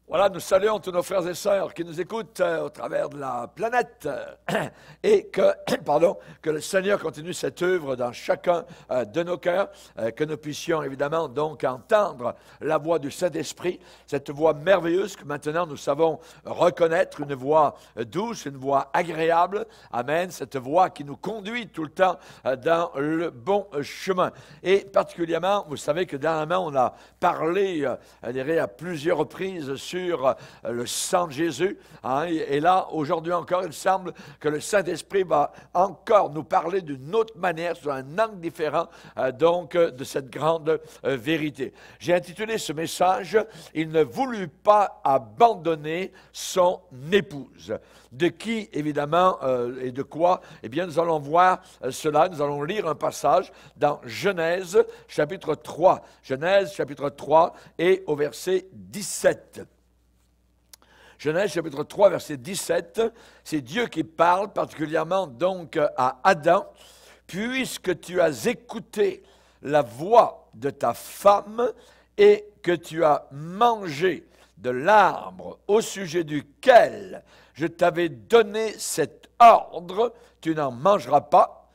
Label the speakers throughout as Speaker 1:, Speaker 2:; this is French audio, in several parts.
Speaker 1: Voilà, nous saluons tous nos frères et sœurs qui nous écoutent au travers de la planète et que, que le Seigneur continue cette œuvre dans chacun de nos cœurs, que nous puissions évidemment donc entendre la voix du Saint-Esprit, cette voix merveilleuse que maintenant nous savons reconnaître, une voix douce, une voix agréable, amen, cette voix qui nous conduit tout le temps dans le bon chemin. Et particulièrement, vous savez que dernièrement, on a parlé, à plusieurs reprises sur le sang de Jésus. Hein, et là, aujourd'hui encore, il semble que le Saint-Esprit va encore nous parler d'une autre manière, sur un angle différent, de cette grande vérité. J'ai intitulé ce message « Il ne voulut pas abandonner son épouse ». De qui, évidemment, et de quoi? Eh bien, nous allons voir cela. Nous allons lire un passage dans Genèse, chapitre 3. Genèse, chapitre 3, et au verset 17. Genèse, chapitre 3, verset 17. C'est Dieu qui parle, particulièrement donc à Adam. « Puisque tu as écouté la voix de ta femme et que tu as mangé de l'arbre au sujet duquel je t'avais donné cet ordre, tu n'en mangeras pas,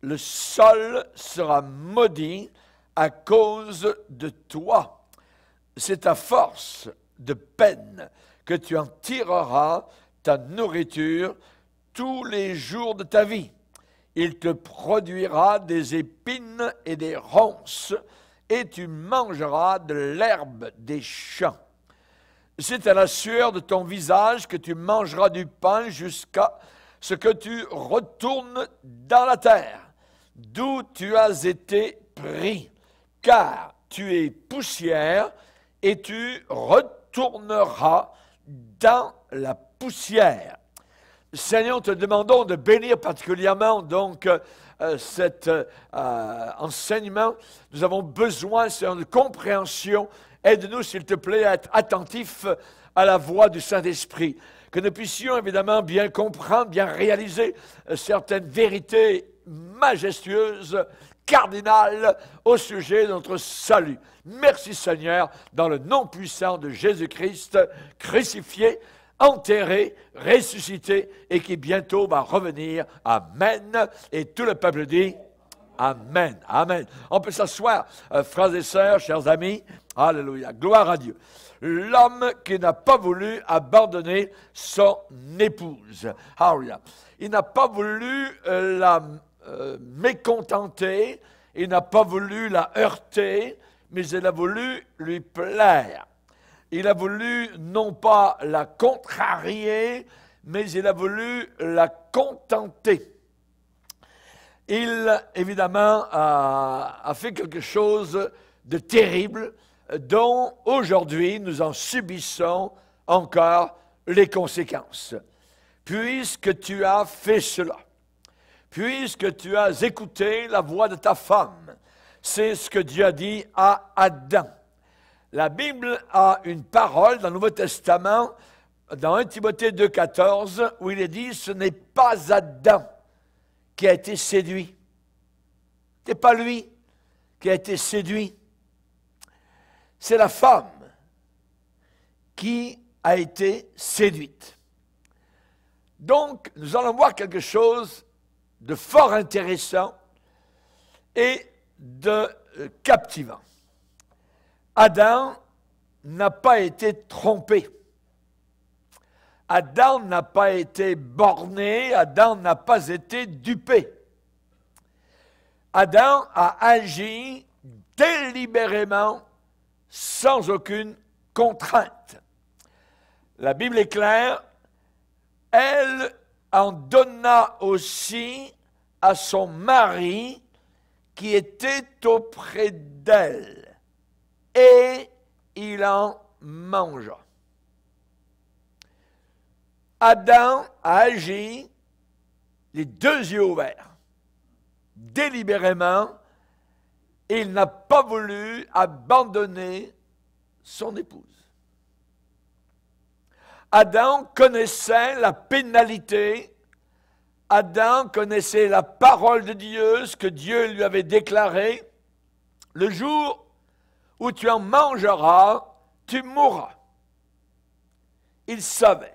Speaker 1: le sol sera maudit à cause de toi. C'est à force de peine que tu en tireras ta nourriture tous les jours de ta vie. Il te produira des épines et des ronces, et tu mangeras de l'herbe des champs. C'est à la sueur de ton visage que tu mangeras du pain jusqu'à ce que tu retournes dans la terre, d'où tu as été pris, car tu es poussière et tu retourneras dans la poussière. » Seigneur, te demandons de bénir particulièrement donc cet enseignement. Nous avons besoin, Seigneur, de compréhension. Aide-nous, s'il te plaît, à être attentifs à la voix du Saint-Esprit. Que nous puissions évidemment bien comprendre, bien réaliser certaines vérités majestueuses, cardinales au sujet de notre salut. Merci Seigneur, dans le nom puissant de Jésus-Christ, crucifié, enterré, ressuscité et qui bientôt va revenir. Amen. Et tout le peuple dit Amen. Amen. On peut s'asseoir, frères et sœurs, chers amis. Alléluia. Gloire à Dieu. L'homme qui n'a pas voulu abandonner son épouse. Alléluia. Il n'a pas voulu la mécontenter, il n'a pas voulu la heurter, mais il a voulu lui plaire. Il a voulu non pas la contrarier, mais il a voulu la contenter. Il, évidemment, a fait quelque chose de terrible dont aujourd'hui nous en subissons encore les conséquences. Puisque tu as fait cela, puisque tu as écouté la voix de ta femme, c'est ce que Dieu a dit à Adam. La Bible a une parole dans le Nouveau Testament, dans 1 Timothée 2,14, où il est dit « Ce n'est pas Adam qui a été séduit. Ce n'est pas lui qui a été séduit. C'est la femme qui a été séduite. » Donc, nous allons voir quelque chose de fort intéressant et de captivant. Adam n'a pas été trompé. Adam n'a pas été borné, Adam n'a pas été dupé. Adam a agi délibérément, sans aucune contrainte. La Bible est claire, elle en donna aussi à son mari qui était auprès d'elle, et il en mangea. Adam a agi les deux yeux ouverts, délibérément, et il n'a pas voulu abandonner son épouse. Adam connaissait la pénalité, Adam connaissait la parole de Dieu, ce que Dieu lui avait déclaré. Le jour où tu en mangeras, tu mourras. il savait.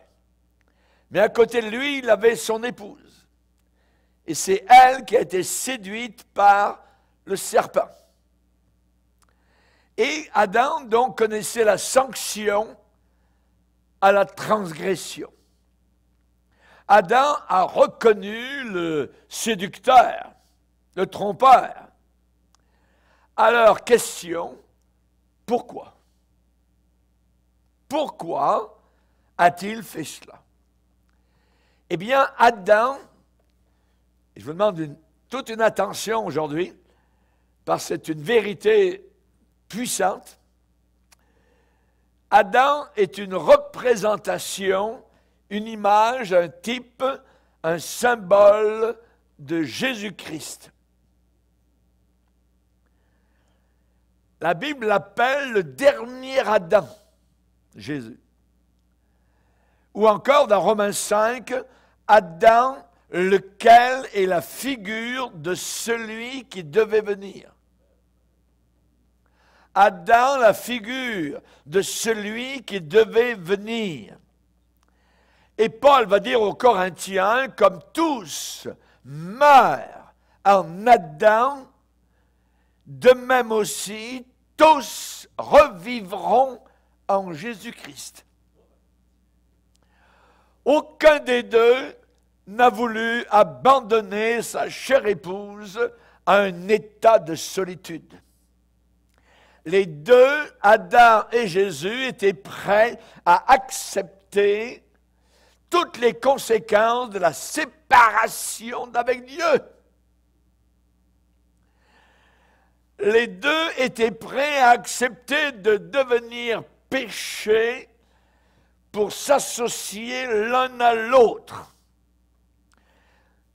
Speaker 1: Mais à côté de lui, il avait son épouse. Et c'est elle qui a été séduite par le serpent. Et Adam, donc, connaissait la sanction à la transgression. Adam a reconnu le séducteur, le trompeur. Alors, question, pourquoi? Pourquoi a-t-il fait cela? Eh bien, Adam, je vous demande toute une attention aujourd'hui, parce que c'est une vérité puissante. Adam est une représentation, une image, un type, un symbole de Jésus-Christ. La Bible l'appelle le dernier Adam, Jésus. Ou encore dans Romains 5, Adam, lequel est la figure de celui qui devait venir. Adam, la figure de celui qui devait venir. Et Paul va dire aux Corinthiens, comme tous meurent en Adam, de même aussi, tous revivront en Jésus-Christ. Aucun des deux n'a voulu abandonner sa chère épouse à un état de solitude. Les deux, Adam et Jésus, étaient prêts à accepter toutes les conséquences de la séparation d'avec Dieu. Les deux étaient prêts à accepter de devenir péchés pour s'associer l'un à l'autre.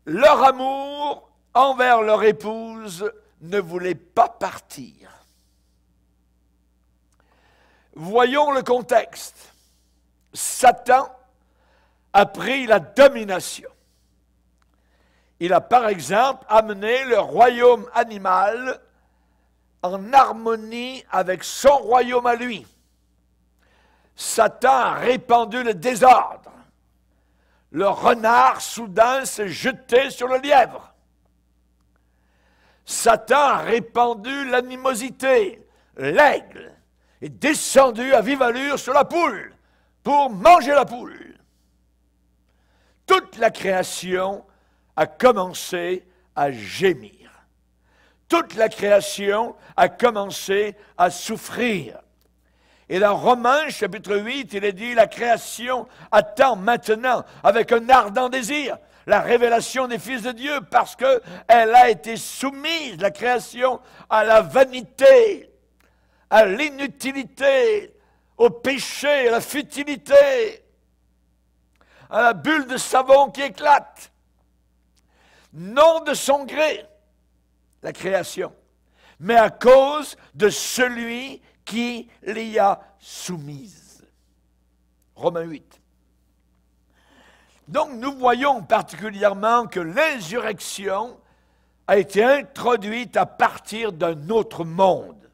Speaker 1: Leur amour envers leur épouse ne voulait pas partir. Voyons le contexte. Satan a pris la domination. Il a par exemple amené le royaume animal en harmonie avec son royaume à lui. Satan a répandu le désordre. Le renard soudain s'est jeté sur le lièvre. Satan a répandu l'animosité. L'aigle est descendu à vive allure sur la poule pour manger la poule. Toute la création a commencé à gémir. Toute la création a commencé à souffrir. Et dans Romains, chapitre 8, il est dit, la création attend maintenant, avec un ardent désir, la révélation des fils de Dieu, parce qu'elle a été soumise, la création, à la vanité, à l'inutilité, au péché, à la futilité, à la bulle de savon qui éclate. Non de son gré, la création, mais à cause de celui qui l'y a soumise. Romains 8. Donc nous voyons particulièrement que l'insurrection a été introduite à partir d'un autre monde.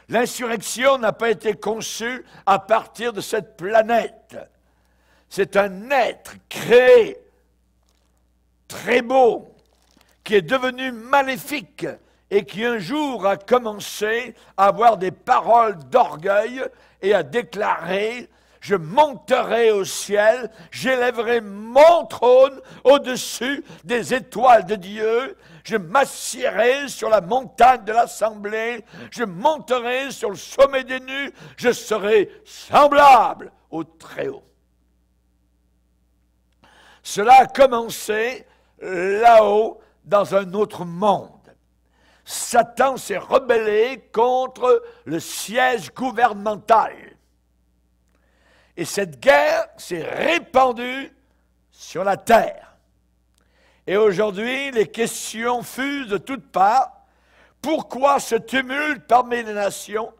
Speaker 1: L'insurrection n'a pas été conçue à partir de cette planète. C'est un être créé, très beau, qui est devenu maléfique et qui un jour a commencé à avoir des paroles d'orgueil et à déclarer « Je monterai au ciel, j'élèverai mon trône au-dessus des étoiles de Dieu, je m'assierai sur la montagne de l'assemblée, je monterai sur le sommet des nues, je serai semblable au Très-Haut. » Cela a commencé là-haut dans un autre monde. Satan s'est rebellé contre le siège gouvernemental. Et cette guerre s'est répandue sur la terre. Et aujourd'hui, les questions fusent de toutes parts. Pourquoi ce tumulte parmi les nations?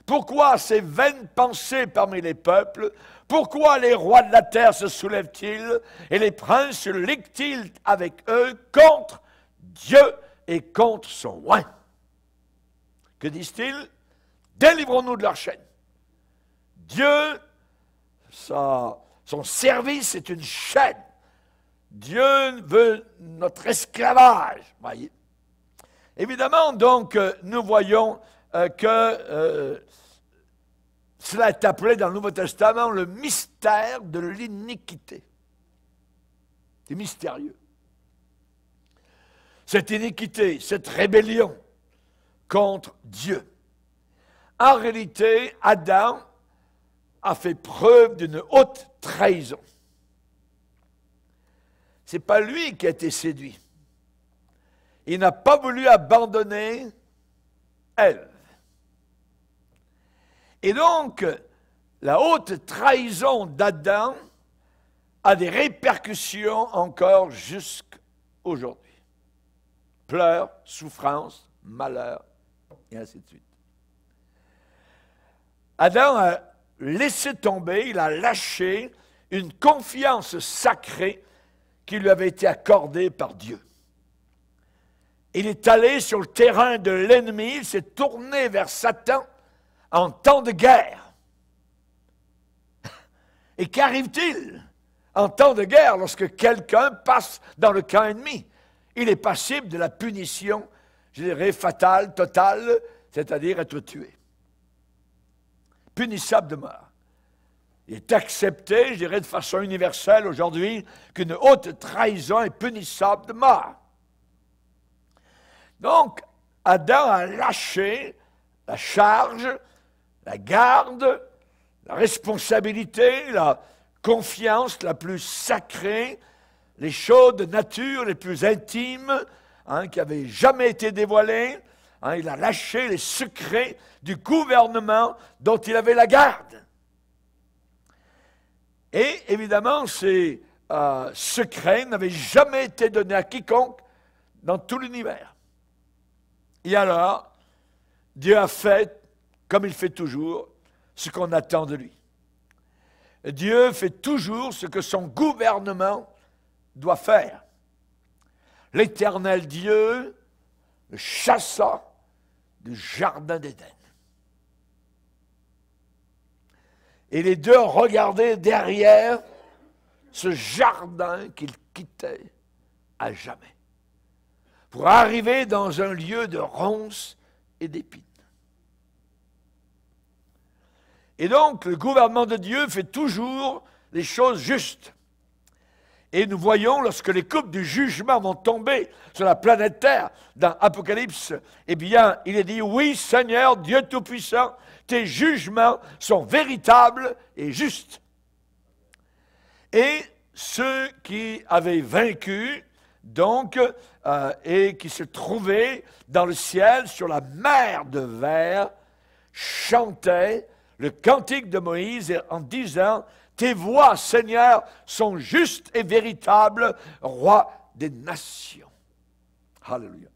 Speaker 1: Pourquoi ces vaines pensées parmi les peuples? Pourquoi les rois de la terre se soulèvent-ils et les princes se liguent-ils avec eux contre Dieu et contre son oint? Que disent-ils? Délivrons-nous de leur chaîne. Dieu son service est une chaîne. Dieu veut notre esclavage. Voyez. Évidemment, donc, nous voyons que cela est appelé dans le Nouveau Testament le mystère de l'iniquité. C'est mystérieux. Cette iniquité, cette rébellion contre Dieu. En réalité, Adam a fait preuve d'une haute trahison. Ce n'est pas lui qui a été séduit. Il n'a pas voulu abandonner Ève. Et donc, la haute trahison d'Adam a des répercussions encore jusqu'aujourd'hui. Pleurs, souffrances, malheur, et ainsi de suite. Adam a laissé tomber, il a lâché une confiance sacrée qui lui avait été accordée par Dieu. Il est allé sur le terrain de l'ennemi, il s'est tourné vers Satan en temps de guerre. Et qu'arrive-t-il en temps de guerre lorsque quelqu'un passe dans le camp ennemi? Il est passible de la punition, je dirais, fatale, totale, c'est-à-dire être tué. Punissable de mort. Il est accepté, je dirais, de façon universelle aujourd'hui, qu'une haute trahison est punissable de mort. Donc, Adam a lâché la charge, la garde, la responsabilité, la confiance la plus sacrée, les choses de nature les plus intimes, qui n'avaient jamais été dévoilées. Il a lâché les secrets du gouvernement dont il avait la garde. Et évidemment, ces secrets n'avaient jamais été donnés à quiconque dans tout l'univers. Et alors, Dieu a fait, comme il fait toujours, ce qu'on attend de lui. Dieu fait toujours ce que son gouvernement doit faire. L'Éternel Dieu le chassa du jardin d'Éden. Et les deux regardaient derrière ce jardin qu'ils quittaient à jamais, pour arriver dans un lieu de ronces et d'épines. Et donc, le gouvernement de Dieu fait toujours les choses justes. Et nous voyons, lorsque les coupes du jugement vont tomber sur la planète Terre, dans Apocalypse, eh bien, il est dit, oui, Seigneur, Dieu Tout-Puissant, tes jugements sont véritables et justes. Et ceux qui avaient vaincu, donc, et qui se trouvaient dans le ciel, sur la mer de verre, chantaient le cantique de Moïse en disant, tes voix, Seigneur, sont justes et véritables, roi des nations. Alléluia.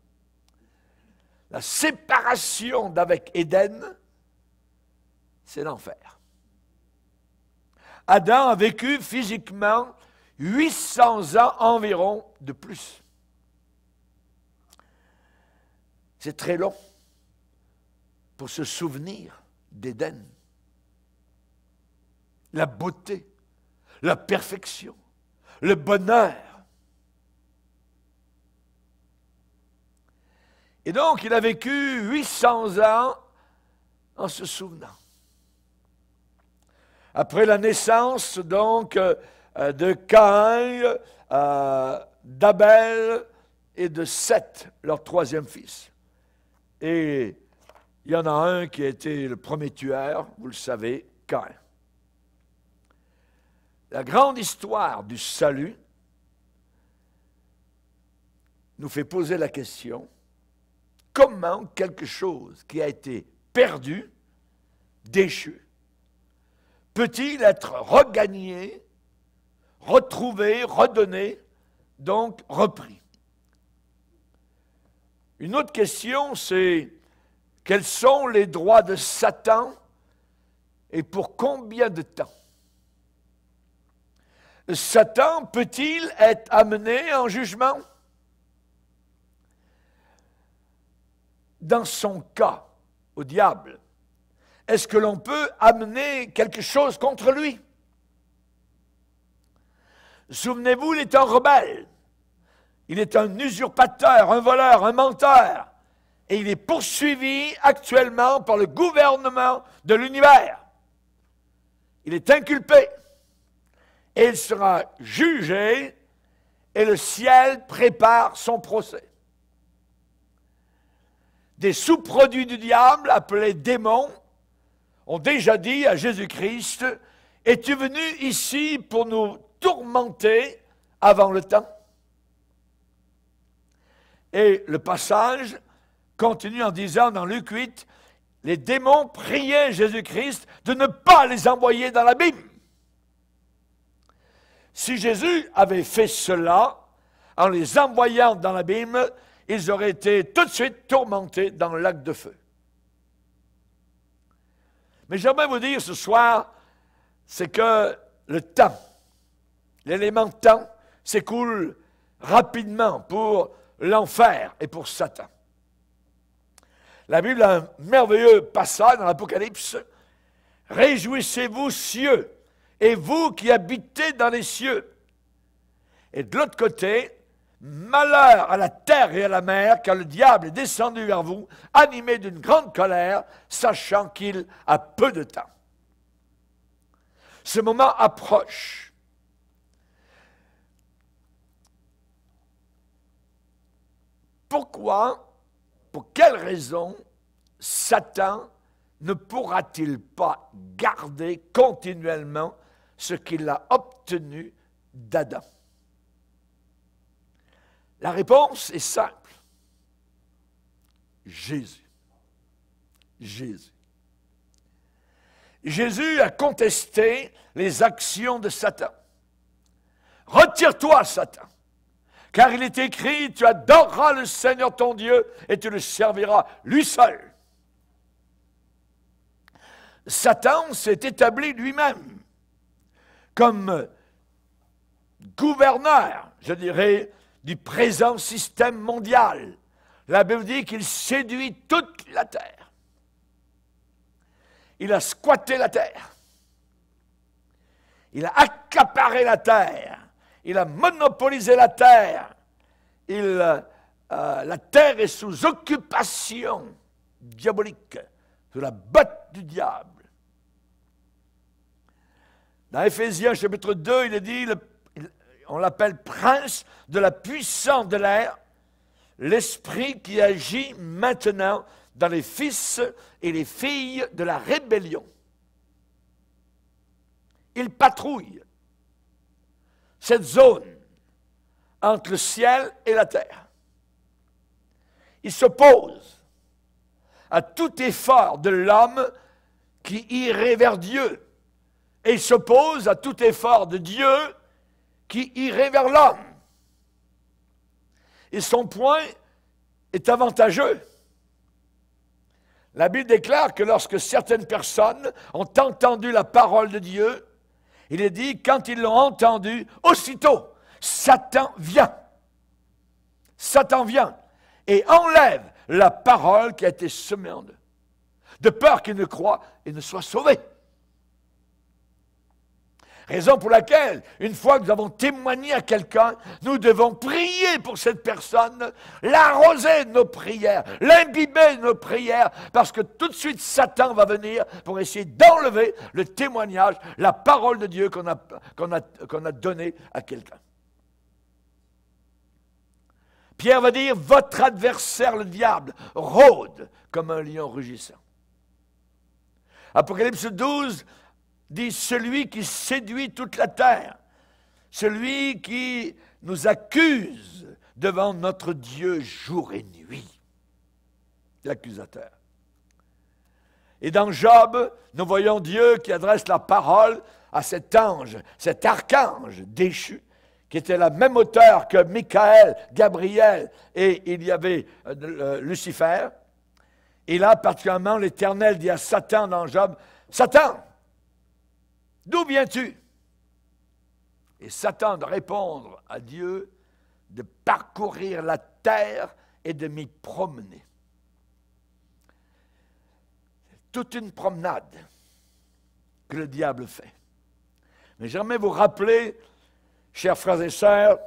Speaker 1: La séparation d'avec Éden, c'est l'enfer. Adam a vécu physiquement 800 ans environ de plus. C'est très long pour se souvenir d'Éden. La beauté, la perfection, le bonheur. Et donc, il a vécu 800 ans en se souvenant. Après la naissance, donc, de Caïn, d'Abel et de Seth, leur troisième fils. Et il y en a un qui a été le premier tueur, vous le savez, Caïn. La grande histoire du salut nous fait poser la question, comment quelque chose qui a été perdu, déchu, peut-il être regagné, retrouvé, redonné, donc repris? Une autre question, c'est quels sont les droits de Satan et pour combien de temps? Satan peut-il être amené en jugement? Dans son cas, au diable, est-ce que l'on peut amener quelque chose contre lui? Souvenez-vous, il est un rebelle. Il est un usurpateur, un voleur, un menteur. Et il est poursuivi actuellement par le gouvernement de l'univers. Il est inculpé. Et il sera jugé et le ciel prépare son procès. Des sous-produits du diable, appelés démons, ont déjà dit à Jésus-Christ, « Es-tu venu ici pour nous tourmenter avant le temps ?» Et le passage continue en disant dans Luc 8, « Les démons priaient Jésus-Christ de ne pas les envoyer dans l'abîme. » Si Jésus avait fait cela, en les envoyant dans l'abîme, ils auraient été tout de suite tourmentés dans le lac de feu. Mais j'aimerais vous dire ce soir, c'est que le temps, l'élément temps, s'écoule rapidement pour l'enfer et pour Satan. La Bible a un merveilleux passage dans l'Apocalypse. « Réjouissez-vous, cieux, et vous qui habitez dans les cieux. » Et de l'autre côté, malheur à la terre et à la mer, car le diable est descendu vers vous, animé d'une grande colère, sachant qu'il a peu de temps. Ce moment approche. Pourquoi, pour quelle raison, Satan ne pourra-t-il pas garder continuellement ce qu'il a obtenu d'Adam? La réponse est simple. Jésus. Jésus. Jésus a contesté les actions de Satan. Retire-toi, Satan, car il est écrit, tu adoreras le Seigneur ton Dieu et tu le serviras lui seul. Satan s'est établi lui-même comme gouverneur, je dirais, du présent système mondial. La Bible dit qu'il séduit toute la terre. Il a squatté la terre. Il a accaparé la terre. Il a monopolisé la terre. La terre est sous occupation diabolique, sous la botte du diable. Dans Éphésiens chapitre 2, il est dit, on l'appelle prince de la puissance de l'air, l'esprit qui agit maintenant dans les fils et les filles de la rébellion. Il patrouille cette zone entre le ciel et la terre. Il s'oppose à tout effort de l'homme qui irait vers Dieu. Et il s'oppose à tout effort de Dieu qui irait vers l'homme. Et son point est avantageux. La Bible déclare que lorsque certaines personnes ont entendu la parole de Dieu, il est dit, quand ils l'ont entendu, aussitôt, Satan vient. Satan vient et enlève la parole qui a été semée en eux, de peur qu'ils ne croient et ne soient sauvés. Raison pour laquelle, une fois que nous avons témoigné à quelqu'un, nous devons prier pour cette personne, l'arroser de nos prières, l'imbiber de nos prières, parce que tout de suite, Satan va venir pour essayer d'enlever le témoignage, la parole de Dieu qu'on a donnée à quelqu'un. Pierre va dire, votre adversaire, le diable, rôde comme un lion rugissant. Apocalypse 12 dit, celui qui séduit toute la terre, celui qui nous accuse devant notre Dieu jour et nuit, l'accusateur. Et dans Job, nous voyons Dieu qui adresse la parole à cet ange, cet archange déchu, qui était la même hauteur que Michael, Gabriel, et il y avait Lucifer. Et là, particulièrement, l'Éternel dit à Satan dans Job, « Satan, d'où viens-tu? » Et Satan de répondre à Dieu, de parcourir la terre et de m'y promener. C'est toute une promenade que le diable fait. Mais j'aimerais vous rappeler chers frères et sœurs,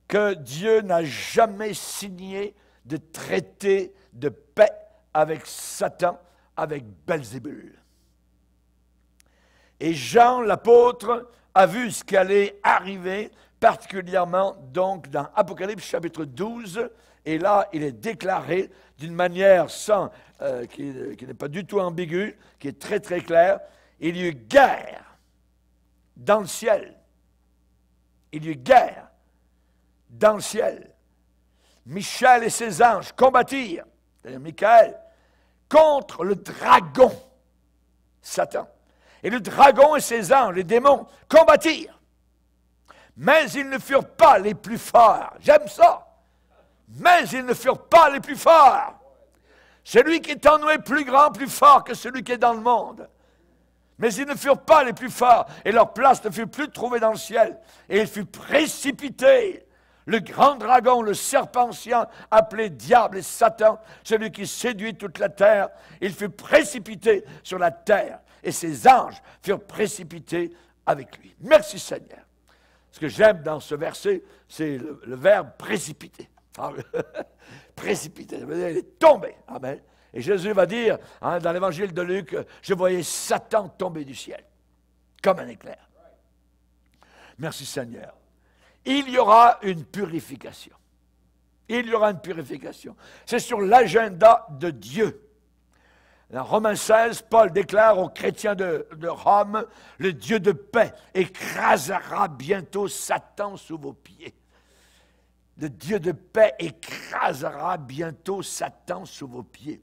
Speaker 1: que Dieu n'a jamais signé de traité de paix avec Satan, avec Belzébul. Et Jean, l'apôtre, a vu ce qui allait arriver, particulièrement donc dans Apocalypse chapitre 12, et là, il est déclaré d'une manière qui n'est pas du tout ambiguë, qui est très très claire, il y eut guerre dans le ciel. Il y eut guerre dans le ciel. Michel et ses anges combattirent, c'est-à-dire Michael, contre le dragon, Satan. Et le dragon et ses anges, les démons, combattirent. Mais ils ne furent pas les plus forts. J'aime ça. Mais ils ne furent pas les plus forts. Celui qui est en nous est plus grand, plus fort que celui qui est dans le monde. Mais ils ne furent pas les plus forts, et leur place ne fut plus trouvée dans le ciel. Et il fut précipité, le grand dragon, le serpent ancien, appelé Diable et Satan, celui qui séduit toute la terre. Il fut précipité sur la terre, et ses anges furent précipités avec lui. Merci Seigneur. Ce que j'aime dans ce verset, c'est le verbe précipiter. Précipité, ça veut dire il est tombé. Amen. Et Jésus va dire, dans l'évangile de Luc, je voyais Satan tomber du ciel, comme un éclair. Merci Seigneur. Il y aura une purification. Il y aura une purification. C'est sur l'agenda de Dieu. Dans Romains 16, Paul déclare aux chrétiens de Rome, le Dieu de paix écrasera bientôt Satan sous vos pieds. Le Dieu de paix écrasera bientôt Satan sous vos pieds.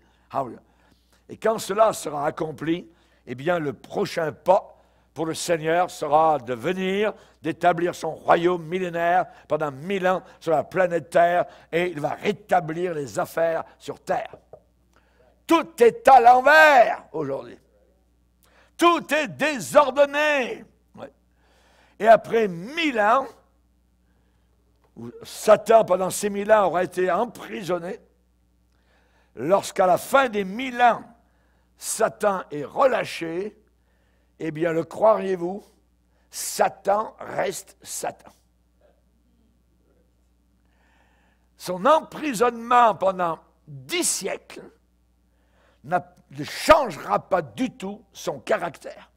Speaker 1: Et quand cela sera accompli, eh bien le prochain pas pour le Seigneur sera de venir, d'établir son royaume millénaire pendant 1000 ans sur la planète Terre, et il va rétablir les affaires sur Terre. Tout est à l'envers aujourd'hui. Tout est désordonné. Ouais. Et après 1000 ans, où Satan, pendant ces 1000 ans, aura été emprisonné, lorsqu'à la fin des 1000 ans, Satan est relâché, eh bien, le croiriez-vous, Satan reste Satan. Son emprisonnement pendant 10 siècles ne changera pas du tout son caractère.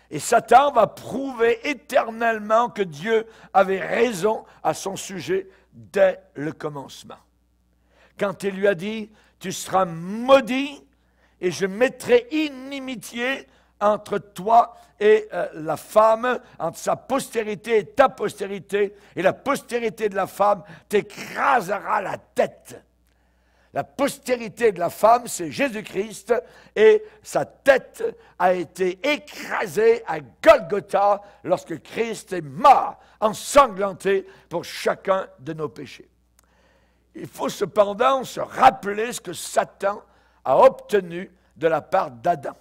Speaker 1: Et Satan va prouver éternellement que Dieu avait raison à son sujet dès le commencement. Quand il lui a dit, tu seras maudit et je mettrai inimitié entre toi et la femme, entre sa postérité et ta postérité, et la postérité de la femme t'écrasera la tête. La postérité de la femme, c'est Jésus-Christ, et sa tête a été écrasée à Golgotha lorsque Christ est mort, ensanglanté pour chacun de nos péchés. Il faut cependant se rappeler ce que Satan a obtenu de la part d'Adam.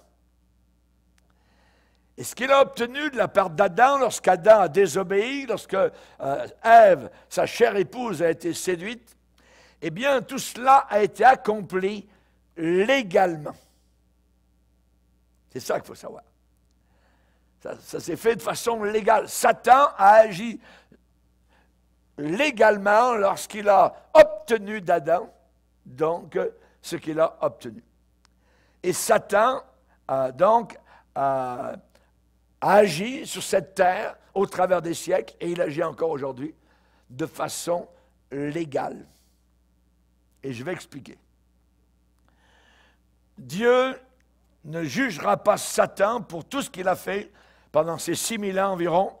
Speaker 1: Et ce qu'il a obtenu de la part d'Adam lorsqu'Adam a désobéi, lorsque Ève, sa chère épouse, a été séduite, eh bien, tout cela a été accompli légalement. C'est ça qu'il faut savoir. Ça s'est fait de façon légale. Satan a agi légalement lorsqu'il a obtenu d'Adam, donc, ce qu'il a obtenu. Et Satan, donc, a agi sur cette terre au travers des siècles, et il agit encore aujourd'hui de façon légale. Et je vais expliquer. Dieu ne jugera pas Satan pour tout ce qu'il a fait pendant ces 6000 ans environ,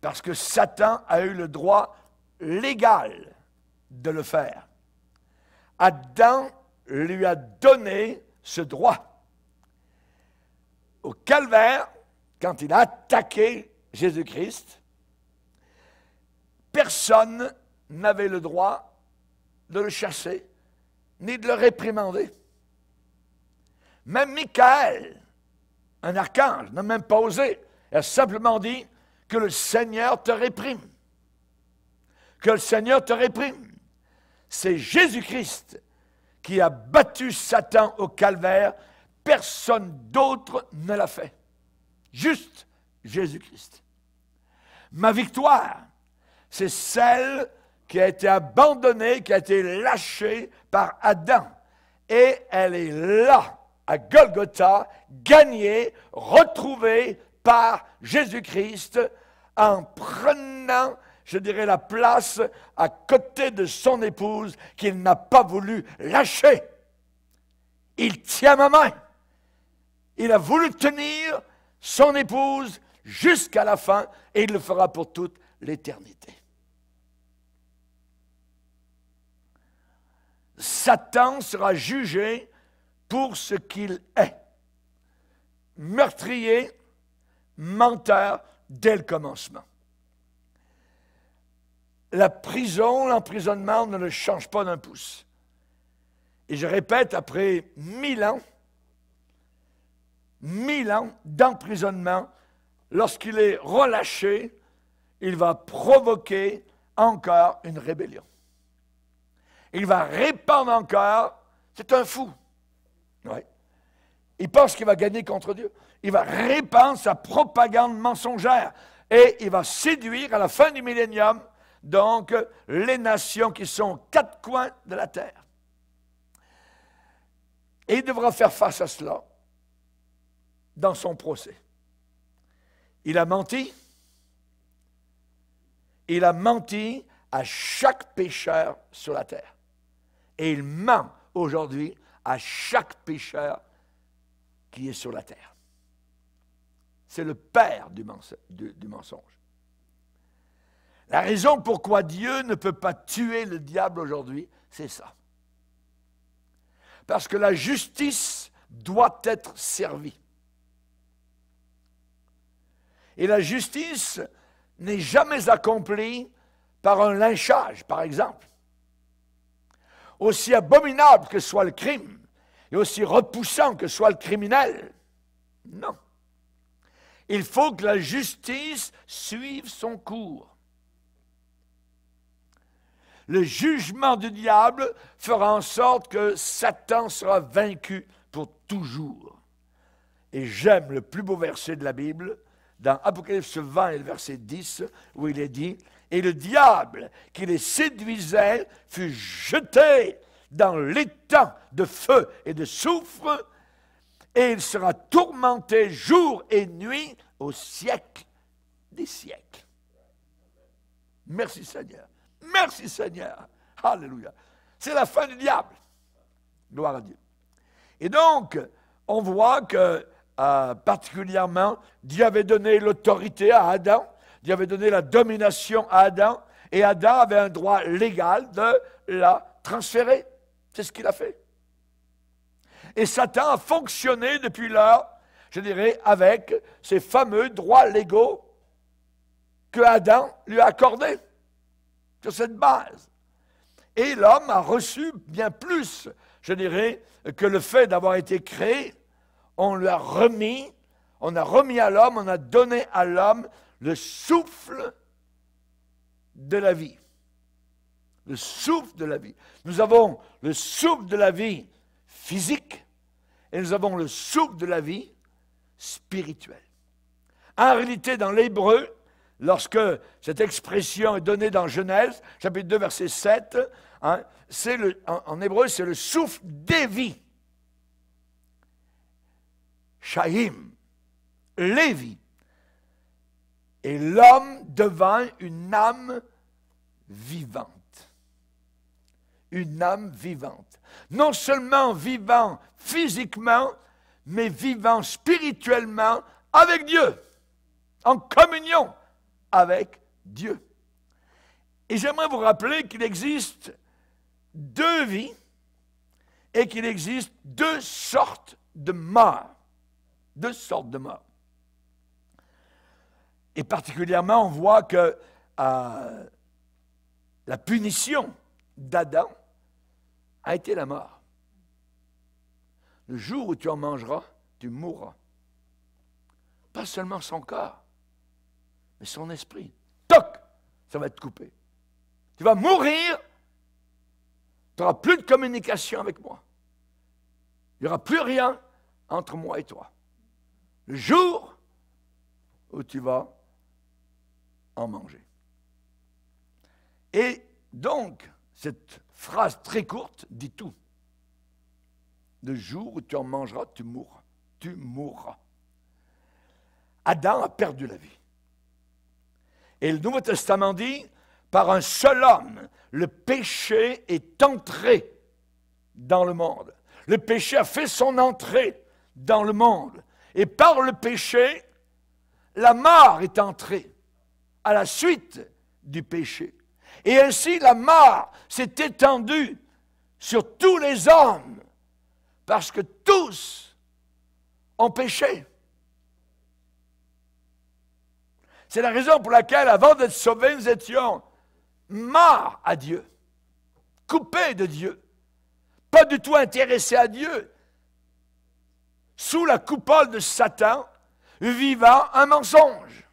Speaker 1: parce que Satan a eu le droit légal de le faire. Adam lui a donné ce droit. Au calvaire, quand il a attaqué Jésus-Christ, personne n'avait le droit de le chasser, ni de le réprimander. Même Michael, un archange, n'a même pas osé. Il a simplement dit que le Seigneur te réprime. Que le Seigneur te réprime. C'est Jésus-Christ qui a battu Satan au calvaire. Personne d'autre ne l'a fait. Juste Jésus-Christ. Ma victoire, c'est celle qui a été abandonnée, qui a été lâchée par Adam. Et elle est là, à Golgotha, gagnée, retrouvée par Jésus-Christ, en prenant, je dirais, la place à côté de son épouse qu'il n'a pas voulu lâcher. Il tient ma main. Il a voulu tenir son épouse jusqu'à la fin et il le fera pour toute l'éternité. Satan sera jugé pour ce qu'il est. Meurtrier, menteur dès le commencement. La prison, l'emprisonnement ne le change pas d'un pouce. Et je répète, après 1000 ans d'emprisonnement, lorsqu'il est relâché, il va provoquer encore une rébellion. Il va répandre encore, c'est un fou. Ouais. Il pense qu'il va gagner contre Dieu. Il va répandre sa propagande mensongère et il va séduire à la fin du millénium, donc, les nations qui sont aux quatre coins de la terre. Et il devra faire face à cela dans son procès. Il a menti. Il a menti à chaque pécheur sur la terre. Et il ment aujourd'hui à chaque pécheur qui est sur la terre. C'est le père du mensonge. La raison pourquoi Dieu ne peut pas tuer le diable aujourd'hui, c'est ça. Parce que la justice doit être servie. Et la justice n'est jamais accomplie par un lynchage, par exemple. Aussi abominable que soit le crime, et aussi repoussant que soit le criminel, non. Il faut que la justice suive son cours. Le jugement du diable fera en sorte que Satan sera vaincu pour toujours. Et j'aime le plus beau verset de la Bible, dans Apocalypse 20 et le verset 10, où il est dit, « Et le diable qui les séduisait fut jeté dans l'étang de feu et de soufre, et il sera tourmenté jour et nuit au siècle des siècles. » Merci Seigneur. Merci Seigneur. Alléluia. C'est la fin du diable. Gloire à Dieu. Et donc, on voit que, particulièrement, Dieu avait donné l'autorité à Adam. Dieu avait donné la domination à Adam. Et Adam avait un droit légal de la transférer. C'est ce qu'il a fait. Et Satan a fonctionné depuis lors, je dirais, avec ces fameux droits légaux que Adam lui a accordés. Sur cette base. Et l'homme a reçu bien plus, je dirais, que le fait d'avoir été créé. On lui a remis, on a remis à l'homme, on a donné à l'homme le souffle de la vie. Le souffle de la vie. Nous avons le souffle de la vie physique et nous avons le souffle de la vie spirituelle. En réalité, dans l'hébreu, lorsque cette expression est donnée dans Genèse, chapitre 2, verset 7, hein, en hébreu, c'est le souffle des vies. Chaim, les vies. Et l'homme devint une âme vivante. Une âme vivante. Non seulement vivant physiquement, mais vivant spirituellement avec Dieu. En communion avec Dieu. Et j'aimerais vous rappeler qu'il existe deux vies et qu'il existe deux sortes de morts. Deux sortes de morts. Et particulièrement, on voit que la punition d'Adam a été la mort. Le jour où tu en mangeras, tu mourras. Pas seulement son corps, mais son esprit. Toc! Ça va être coupé. Tu vas mourir. Tu n'auras plus de communication avec moi. Il n'y aura plus rien entre moi et toi. Le jour où tu vas en manger. Et donc, cette phrase très courte dit tout. Le jour où tu en mangeras, tu mourras. Tu mourras. Adam a perdu la vie. Et le Nouveau Testament dit, par un seul homme, le péché est entré dans le monde. Le péché a fait son entrée dans le monde. Et par le péché, la mort est entrée à la suite du péché. Et ainsi, la mort s'est étendue sur tous les hommes, parce que tous ont péché. C'est la raison pour laquelle, avant d'être sauvés, nous étions morts à Dieu, coupés de Dieu, pas du tout intéressés à Dieu, sous la coupole de Satan, vivant un mensonge.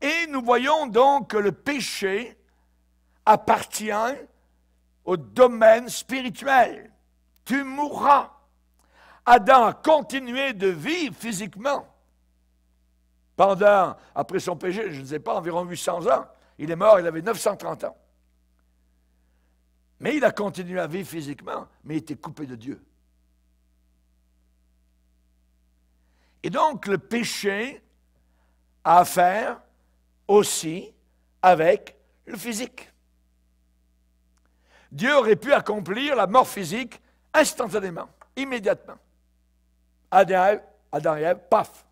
Speaker 1: Et nous voyons donc que le péché appartient au domaine spirituel. Tu mourras. Adam a continué de vivre physiquement pendant, après son péché, je ne sais pas, environ 800 ans. Il est mort, il avait 930 ans. Mais il a continué à vivre physiquement, mais il était coupé de Dieu. Et donc, le péché a affaire aussi avec le physique. Dieu aurait pu accomplir la mort physique instantanément, immédiatement. Adam et Ève, paf.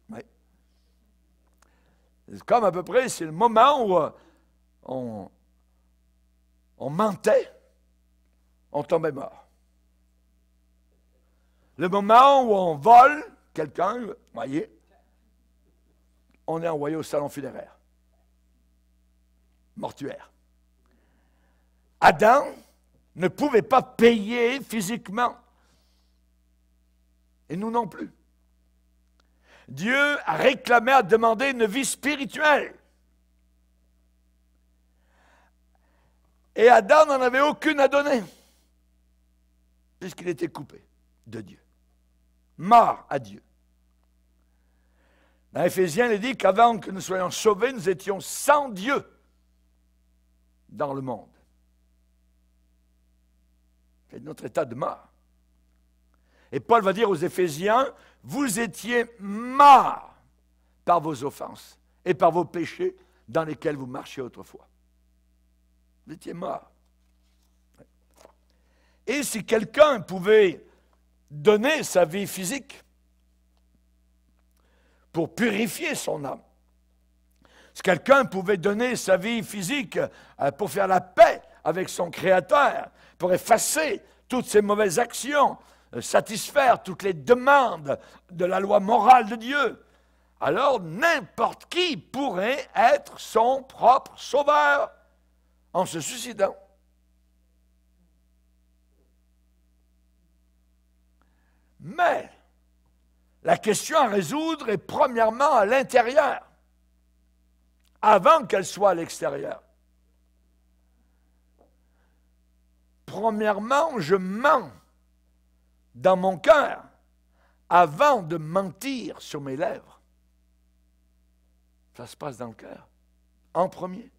Speaker 1: Oui. C'est comme à peu près, c'est le moment où on mentait, on tombait mort. Le moment où on vole quelqu'un, voyez, on est envoyé au salon funéraire, mortuaire. Adam ne pouvait pas payer physiquement. Et nous non plus. Dieu a réclamé, a demandé une vie spirituelle. Et Adam n'en avait aucune à donner, puisqu'il était coupé de Dieu, mort à Dieu. Dans Éphésiens, il dit qu'avant que nous soyons sauvés, nous étions sans Dieu dans le monde. C'est notre état de mort. Et Paul va dire aux Éphésiens, vous étiez morts par vos offenses et par vos péchés dans lesquels vous marchiez autrefois. Vous étiez morts. Et si quelqu'un pouvait donner sa vie physique pour purifier son âme, si quelqu'un pouvait donner sa vie physique pour faire la paix avec son Créateur, pour effacer toutes ses mauvaises actions, satisfaire toutes les demandes de la loi morale de Dieu, alors n'importe qui pourrait être son propre sauveur en se suicidant. Mais la question à résoudre est premièrement à l'intérieur, avant qu'elle soit à l'extérieur. Premièrement, je mens dans mon cœur avant de mentir sur mes lèvres. Ça se passe dans le cœur, en premier.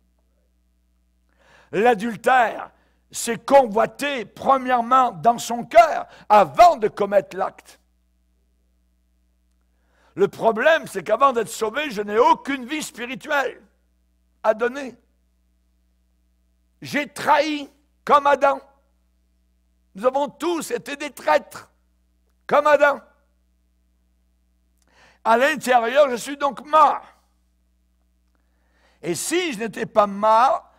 Speaker 1: L'adultère, c'est convoiter premièrement dans son cœur avant de commettre l'acte. Le problème, c'est qu'avant d'être sauvé, je n'ai aucune vie spirituelle à donner. J'ai trahi comme Adam. Nous avons tous été des traîtres, comme Adam. À l'intérieur, je suis donc mort. Et si je n'étais pas mort,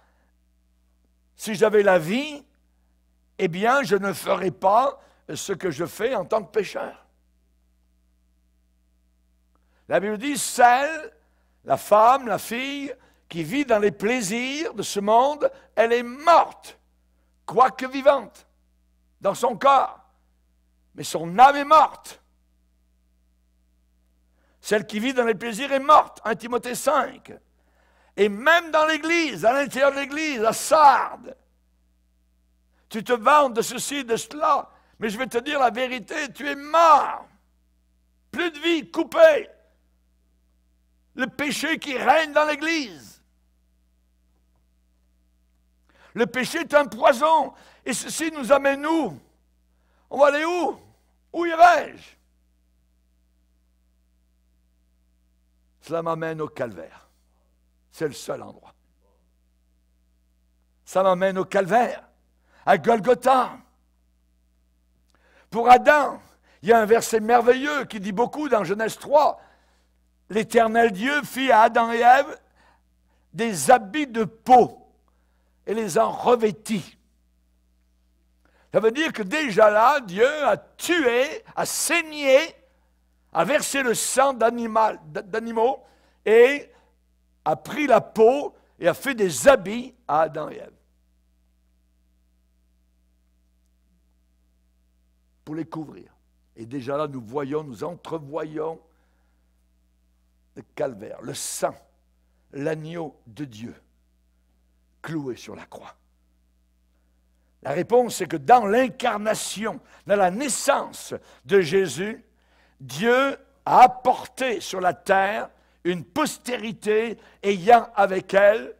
Speaker 1: si j'avais la vie, eh bien, je ne ferais pas ce que je fais en tant que pécheur. La Bible dit, celle, la femme, la fille, qui vit dans les plaisirs de ce monde, elle est morte, quoique vivante, dans son corps. Mais son âme est morte. Celle qui vit dans les plaisirs est morte, 1 Timothée 5. Et même dans l'Église, à l'intérieur de l'Église, à Sardes, tu te vantes de ceci, de cela, mais je vais te dire la vérité, tu es mort. plus de vie, coupé. Le péché qui règne dans l'Église. Le péché est un poison. Et ceci nous amène où? On va aller où? Où irai-je? Cela m'amène au calvaire. C'est le seul endroit. Ça m'amène au calvaire, à Golgotha. Pour Adam, il y a un verset merveilleux qui dit beaucoup dans Genèse 3. L'Éternel Dieu fit à Adam et Ève des habits de peau et les en revêtit. Ça veut dire que déjà là, Dieu a tué, a saigné, a versé le sang d'animaux et a pris la peau et a fait des habits à Adam et Ève. Pour les couvrir. Et déjà là, nous entrevoyons le calvaire, le sang, l'agneau de Dieu, cloué sur la croix. La réponse, c'est que dans l'incarnation, dans la naissance de Jésus, Dieu a apporté sur la terre une postérité ayant avec elle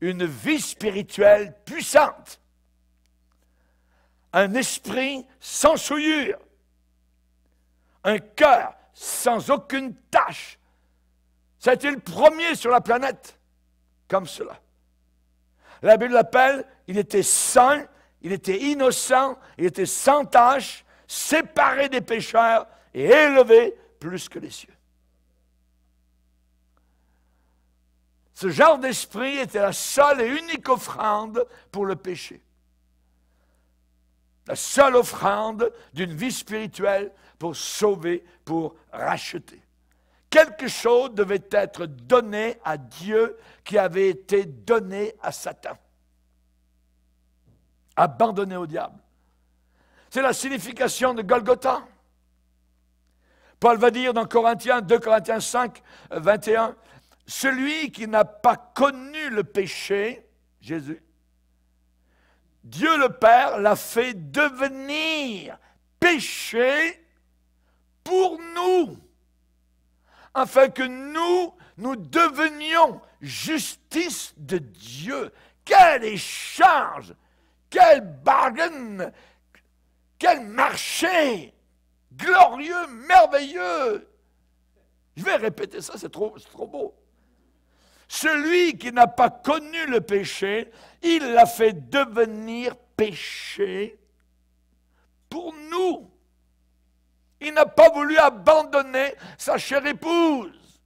Speaker 1: une vie spirituelle puissante, un esprit sans souillure, un cœur sans aucune tache. Ça a été le premier sur la planète, comme cela. La Bible l'appelle, il était saint, il était innocent, il était sans tache, séparé des pécheurs et élevé plus que les cieux. Ce genre d'esprit était la seule et unique offrande pour le péché. La seule offrande d'une vie spirituelle pour sauver, pour racheter. Quelque chose devait être donné à Dieu qui avait été donné à Satan. Abandonné au diable. C'est la signification de Golgotha. Paul va dire dans 2 Corinthiens 5, 21, « Celui qui n'a pas connu le péché, Jésus, Dieu le Père l'a fait devenir péché pour nous, afin que nous devenions justice de Dieu. » Quel échange! Quel bargain! Quel marché! Glorieux, merveilleux! Je vais répéter ça, c'est trop beau. Celui qui n'a pas connu le péché, il l'a fait devenir péché pour nous. Il n'a pas voulu abandonner sa chère épouse,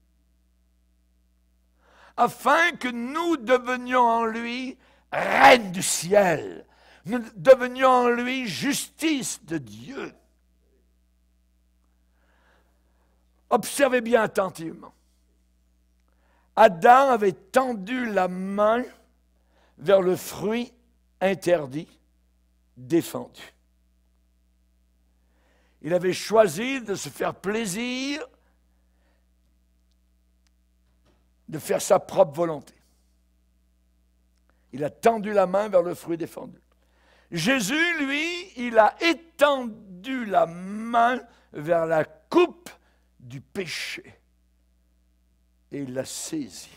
Speaker 1: afin que nous devenions en lui reine du ciel. Nous devenions en lui justice de Dieu. Observez bien attentivement. Adam avait tendu la main vers le fruit interdit, défendu. Il avait choisi de se faire plaisir, de faire sa propre volonté. Il a tendu la main vers le fruit défendu. Jésus, lui, il a étendu la main vers la coupe du péché. Et il l'a saisie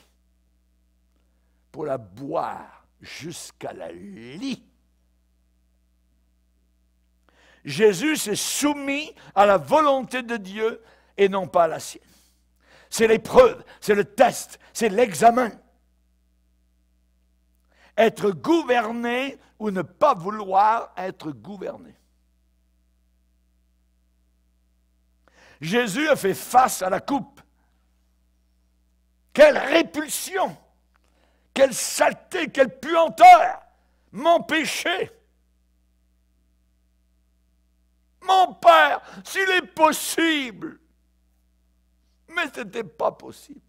Speaker 1: pour la boire jusqu'à la lie. Jésus s'est soumis à la volonté de Dieu et non pas à la sienne. C'est l'épreuve, c'est le test, c'est l'examen. Être gouverné ou ne pas vouloir être gouverné. Jésus a fait face à la coupe. Quelle répulsion! Quelle saleté, quelle puanteur! Mon péché! Mon Père, s'il est possible! Mais ce n'était pas possible.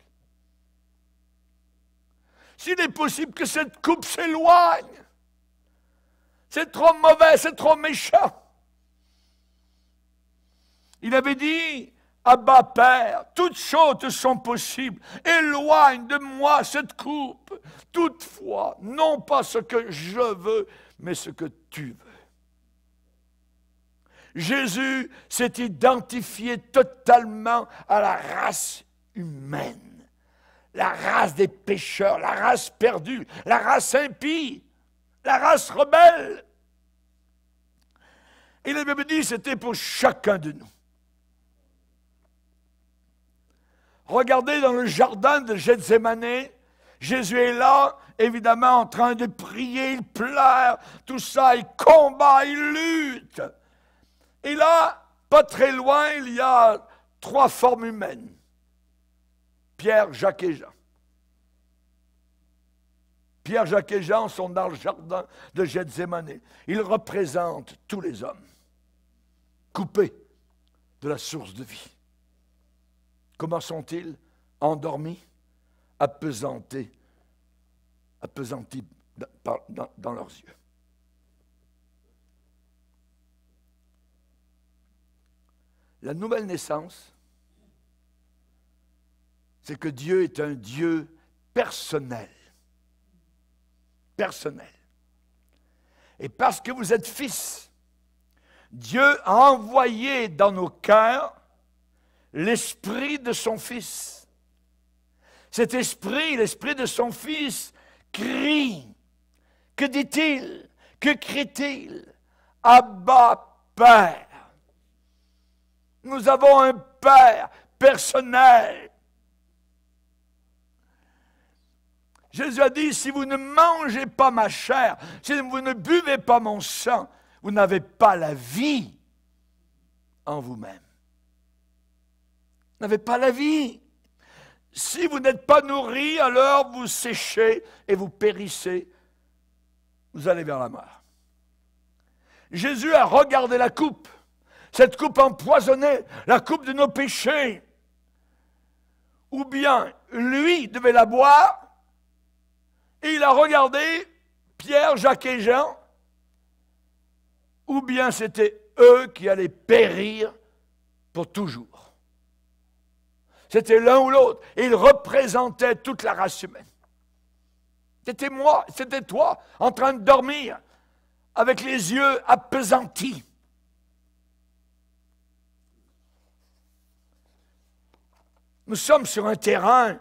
Speaker 1: S'il est possible que cette coupe s'éloigne, c'est trop mauvais, c'est trop méchant. Il avait dit, Abba Père, toutes choses te sont possibles, éloigne de moi cette coupe. Toutefois, non pas ce que je veux, mais ce que tu veux. Jésus s'est identifié totalement à la race humaine, la race des pécheurs, la race perdue, la race impie, la race rebelle. Et la Bible dit que c'était pour chacun de nous. Regardez dans le jardin de Gethsémani, Jésus est là, évidemment, en train de prier, il pleure, tout ça, il combat, il lutte. Et là, pas très loin, il y a 3 formes humaines. Pierre, Jacques et Jean. Pierre, Jacques et Jean sont dans le jardin de Gethsémani. Ils représentent tous les hommes, coupés de la source de vie. Comment sont-ils? Endormis, appesantis dans leurs yeux. La nouvelle naissance, c'est que Dieu est un Dieu personnel. Personnel. Et parce que vous êtes fils, Dieu a envoyé dans nos cœurs l'esprit de son Fils. Cet esprit, l'esprit de son Fils, crie. Que dit-il? Que crie-t-il? Abba, Père. Nous avons un Père personnel. Jésus a dit, si vous ne mangez pas ma chair, si vous ne buvez pas mon sang, vous n'avez pas la vie en vous-même. Vous n'avez pas la vie. Si vous n'êtes pas nourri, alors vous séchez et vous périssez. Vous allez vers la mort. Jésus a regardé la coupe, cette coupe empoisonnée, la coupe de nos péchés. Ou bien lui devait la boire, et il a regardé Pierre, Jacques et Jean, ou bien c'était eux qui allaient périr pour toujours. C'était l'un ou l'autre. Et ils représentaient toute la race humaine. C'était moi, c'était toi, en train de dormir, avec les yeux appesantis. Nous sommes sur un terrain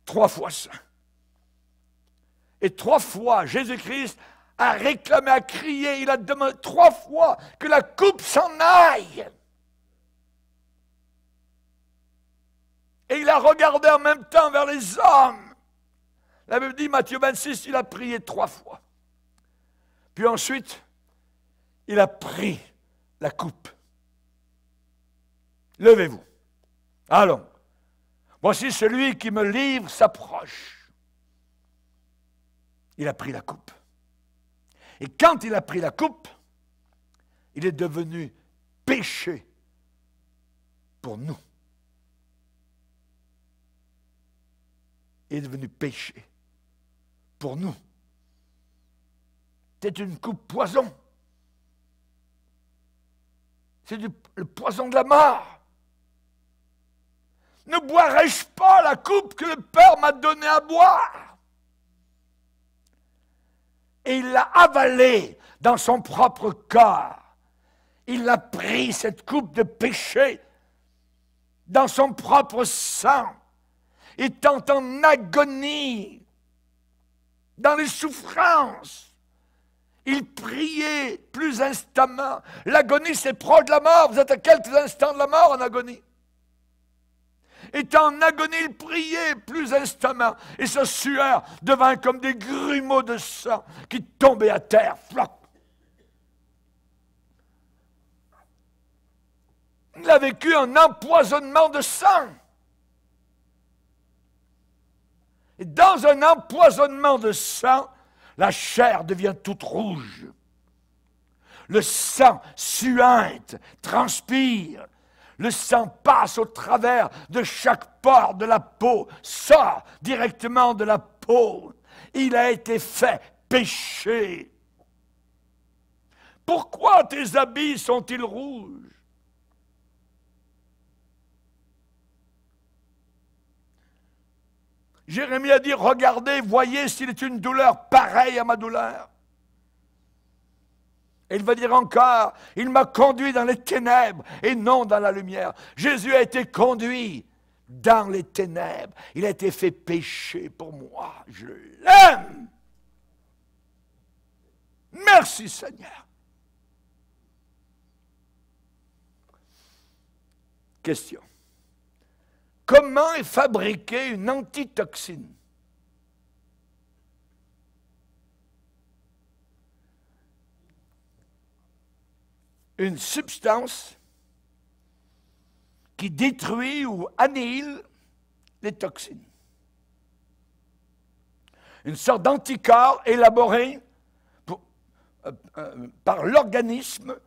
Speaker 1: 3 fois saint. Et 3 fois, Jésus-Christ a réclamé, a crié, il a demandé 3 fois que la coupe s'en aille. Et il a regardé en même temps vers les hommes. La Bible dit, Matthieu 26, il a prié 3 fois. Puis ensuite, il a pris la coupe. Levez-vous. Allons. Voici celui qui me livre s'approche. Il a pris la coupe. Et quand il a pris la coupe, il est devenu péché pour nous. Il est devenu péché pour nous. C'est une coupe poison. C'est le poison de la mort. Ne boirai-je pas la coupe que le Père m'a donnée à boire? Et il l'a avalée dans son propre corps. Il a pris cette coupe de péché dans son propre sang, étant en agonie, dans les souffrances. Il priait plus instamment. L'agonie, c'est proche de la mort. Vous êtes à quelques instants de la mort en agonie. Étant en agonie, il priait plus instamment. Et sa sueur devint comme des grumeaux de sang qui tombaient à terre. Flop. Il a vécu un empoisonnement de sang. Et dans un empoisonnement de sang, la chair devient toute rouge. Le sang suinte, transpire. Le sang passe au travers de chaque pore de la peau, sort directement de la peau. Il a été fait péché. Pourquoi tes habits sont-ils rouges? Jérémie a dit, regardez, voyez s'il est une douleur pareille à ma douleur. Et il va dire encore, il m'a conduit dans les ténèbres et non dans la lumière. Jésus a été conduit dans les ténèbres. Il a été fait péché pour moi. Je l'aime. Merci Seigneur. Question. Comment est fabriquée une antitoxine? Une substance qui détruit ou annihile les toxines. Une sorte d'anticorps élaboré par l'organisme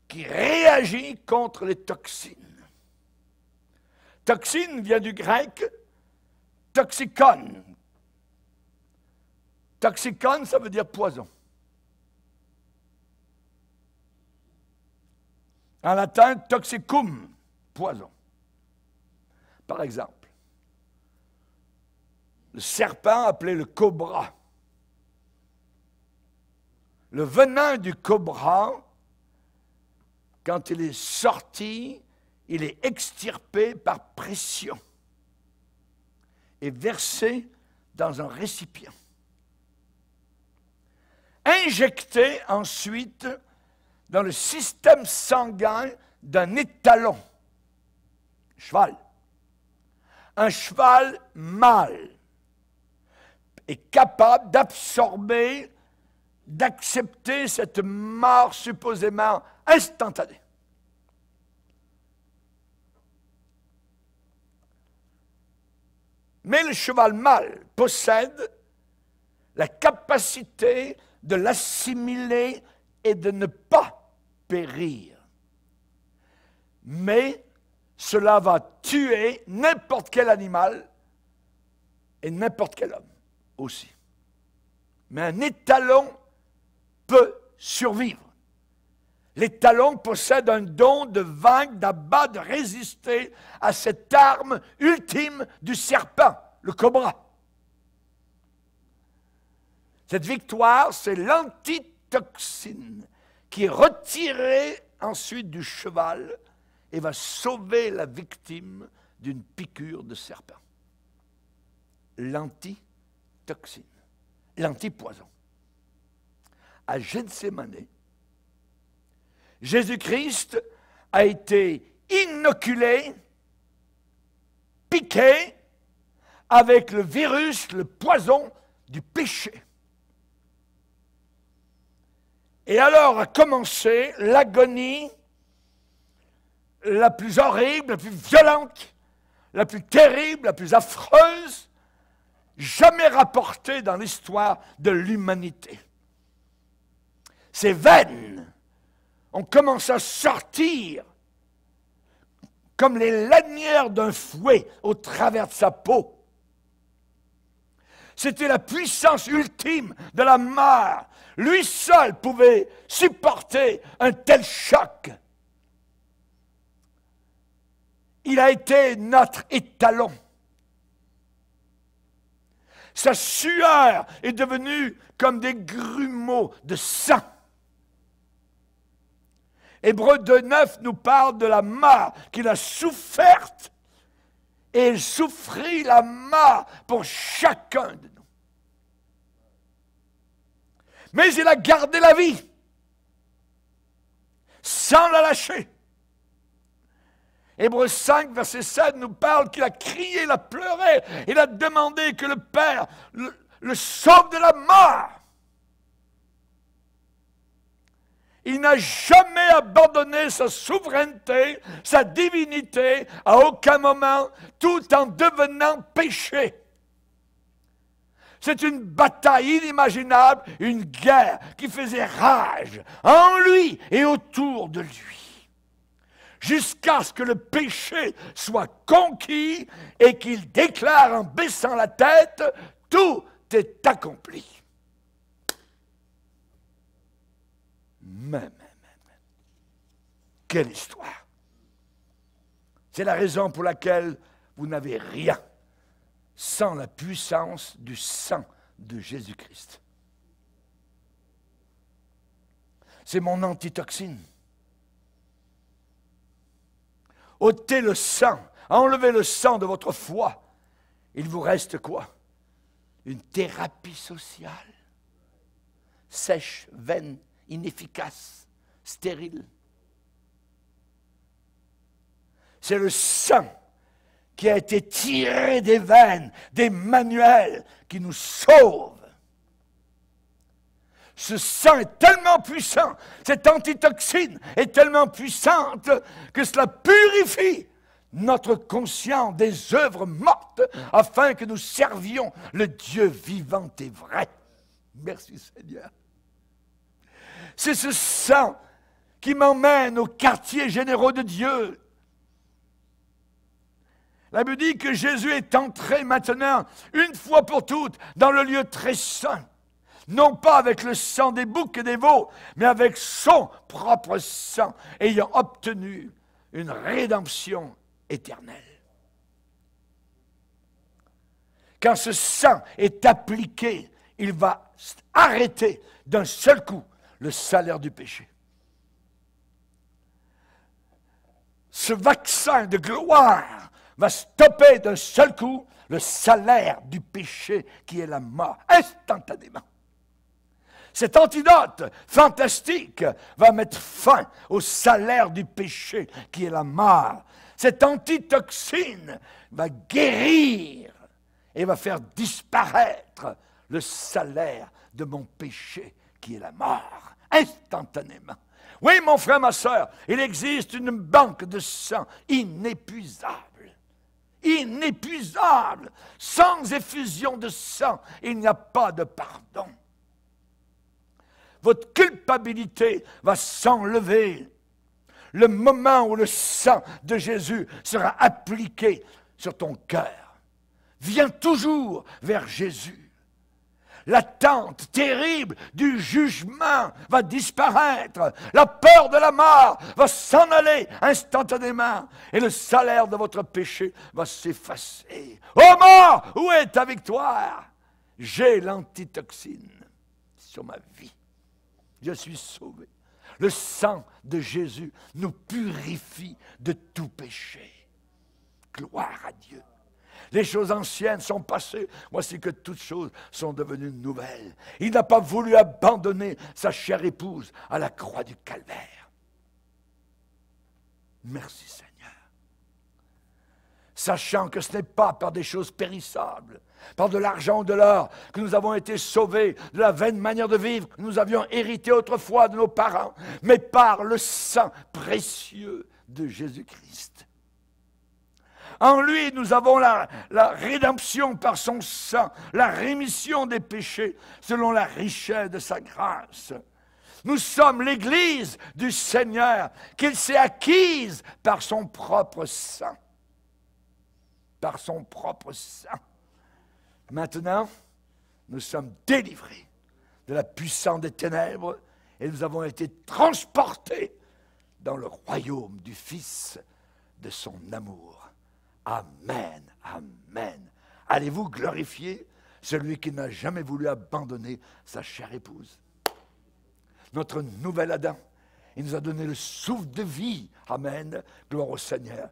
Speaker 1: qui réagit contre les toxines. Toxine vient du grec toxikon. Toxikon, ça veut dire poison. En latin, toxicum, poison. Par exemple, le serpent appelé le cobra. Le venin du cobra, quand il est sorti, il est extirpé par pression et versé dans un récipient. Injecté ensuite dans le système sanguin d'un étalon, cheval. Un cheval mâle est capable d'absorber, d'accepter cette mort supposément instantanée. Mais le cheval mâle possède la capacité de l'assimiler et de ne pas périr. Mais cela va tuer n'importe quel animal et n'importe quel homme aussi. Mais un étalon peut survivre. L'étalon possède un don de vaincre, d'abattre, de résister à cette arme ultime du serpent, le cobra. Cette victoire, c'est l'antitoxine qui est retirée ensuite du cheval et va sauver la victime d'une piqûre de serpent. L'antitoxine, l'antipoison. À Gethsémani, Jésus-Christ a été inoculé, piqué avec le virus, le poison du péché. Et alors a commencé l'agonie la plus horrible, la plus violente, la plus terrible, la plus affreuse, jamais rapportée dans l'histoire de l'humanité. Ses veines ont commencé à sortir comme les lanières d'un fouet au travers de sa peau. C'était la puissance ultime de la mort. Lui seul pouvait supporter un tel choc. Il a été notre étalon. Sa sueur est devenue comme des grumeaux de sang. Hébreux 2,9 nous parle de la mort qu'il a soufferte, et il souffrit la mort pour chacun de nous. Mais il a gardé la vie, sans la lâcher. Hébreux 5, verset 7 nous parle qu'il a crié, il a pleuré, il a demandé que le Père le sauve de la mort. Il n'a jamais abandonné sa souveraineté, sa divinité, à aucun moment, tout en devenant péché. C'est une bataille inimaginable, une guerre qui faisait rage en lui et autour de lui, jusqu'à ce que le péché soit conquis et qu'il déclare en baissant la tête, tout est accompli. Mais, quelle histoire! C'est la raison pour laquelle vous n'avez rien sans la puissance du sang de Jésus-Christ. c'est mon antitoxine. ôtez le sang, enlevez le sang de votre foie. Il vous reste quoi? Une thérapie sociale, sèche, vaine, inefficace, stérile. C'est le sang qui a été tiré des veines d'Emmanuel qui nous sauve. Ce sang est tellement puissant, cette antitoxine est tellement puissante que cela purifie notre conscience des œuvres mortes afin que nous servions le Dieu vivant et vrai. Merci Seigneur. C'est ce sang qui m'emmène aux quartiers généraux de Dieu. La Bible dit que Jésus est entré maintenant, une fois pour toutes, dans le lieu très saint. Non pas avec le sang des boucs et des veaux, mais avec son propre sang, ayant obtenu une rédemption éternelle. Quand ce sang est appliqué, il va arrêter d'un seul coup le salaire du péché. Ce vaccin de gloire va stopper d'un seul coup le salaire du péché qui est la mort, instantanément. Cet antidote fantastique va mettre fin au salaire du péché qui est la mort. Cette antitoxine va guérir et va faire disparaître le salaire de mon péché qui est la mort, instantanément. Oui, mon frère, ma soeur, il existe une banque de sang inépuisable. Inépuisable. Sans effusion de sang, il n'y a pas de pardon. Votre culpabilité va s'enlever. Le moment où le sang de Jésus sera appliqué sur ton cœur, viens toujours vers Jésus. L'attente terrible du jugement va disparaître. La peur de la mort va s'en aller instantanément. Et le salaire de votre péché va s'effacer. Ô mort, où est ta victoire? J'ai l'antitoxine sur ma vie. Je suis sauvé. Le sang de Jésus nous purifie de tout péché. Gloire à Dieu. Les choses anciennes sont passées. Voici que toutes choses sont devenues nouvelles. Il n'a pas voulu abandonner sa chère épouse à la croix du calvaire. Merci Seigneur. Sachant que ce n'est pas par des choses périssables, par de l'argent ou de l'or, que nous avons été sauvés de la vaine manière de vivre que nous avions hérité autrefois de nos parents, mais par le sang précieux de Jésus-Christ. En lui, nous avons la rédemption par son sang, la rémission des péchés selon la richesse de sa grâce. Nous sommes l'Église du Seigneur qu'il s'est acquise par son propre sang. Par son propre sang. Maintenant, nous sommes délivrés de la puissance des ténèbres et nous avons été transportés dans le royaume du Fils de son amour. Amen, amen. Allez-vous glorifier celui qui n'a jamais voulu abandonner sa chère épouse? Notre nouvel Adam, il nous a donné le souffle de vie. Amen, gloire au Seigneur.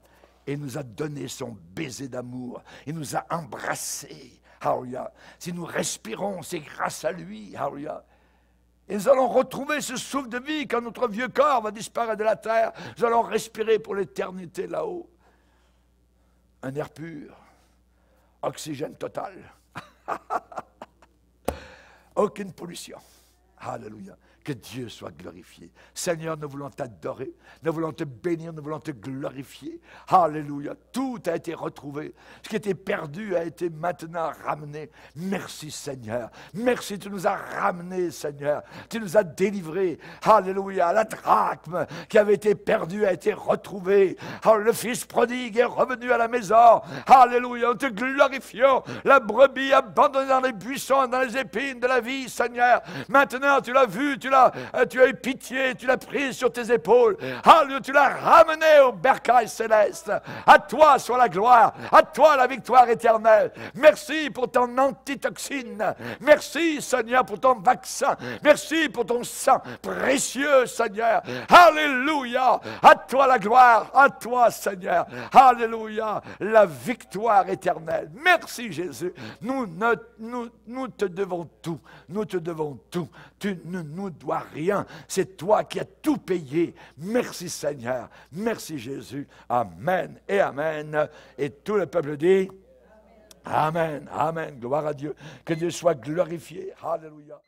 Speaker 1: Et il nous a donné son baiser d'amour. Il nous a embrassés. Alléluia. Si nous respirons, c'est grâce à lui. Alléluia. Et nous allons retrouver ce souffle de vie quand notre vieux corps va disparaître de la terre. Nous allons respirer pour l'éternité là-haut. Un air pur, oxygène total, aucune pollution. Alléluia. Que Dieu soit glorifié. Seigneur, nous voulons t'adorer, nous voulons te bénir, nous voulons te glorifier. Alléluia. Tout a été retrouvé. Ce qui était perdu a été maintenant ramené. Merci Seigneur. Merci, tu nous as ramenés, Seigneur. Tu nous as délivrés. Alléluia. La drachme qui avait été perdue a été retrouvée. Le fils prodigue est revenu à la maison. Alléluia. Nous te glorifions. La brebis abandonnée dans les buissons, dans les épines de la vie, Seigneur. Maintenant, Seigneur, tu l'as vu, tu as eu pitié, tu l'as pris sur tes épaules. Alléluia, tu l'as ramené au bercail céleste. À toi soit la gloire, à toi la victoire éternelle. Merci pour ton antitoxine. Merci, Seigneur, pour ton vaccin. Merci pour ton sang précieux, Seigneur. Alléluia. À toi la gloire, à toi, Seigneur. Alléluia. La victoire éternelle. Merci, Jésus. Nous te devons tout. Nous te devons tout. Tu ne nous dois rien. C'est toi qui as tout payé. Merci, Seigneur. Merci, Jésus. Amen et amen. Et tout le peuple dit Amen. Amen. Gloire à Dieu. Que Dieu soit glorifié. Alléluia.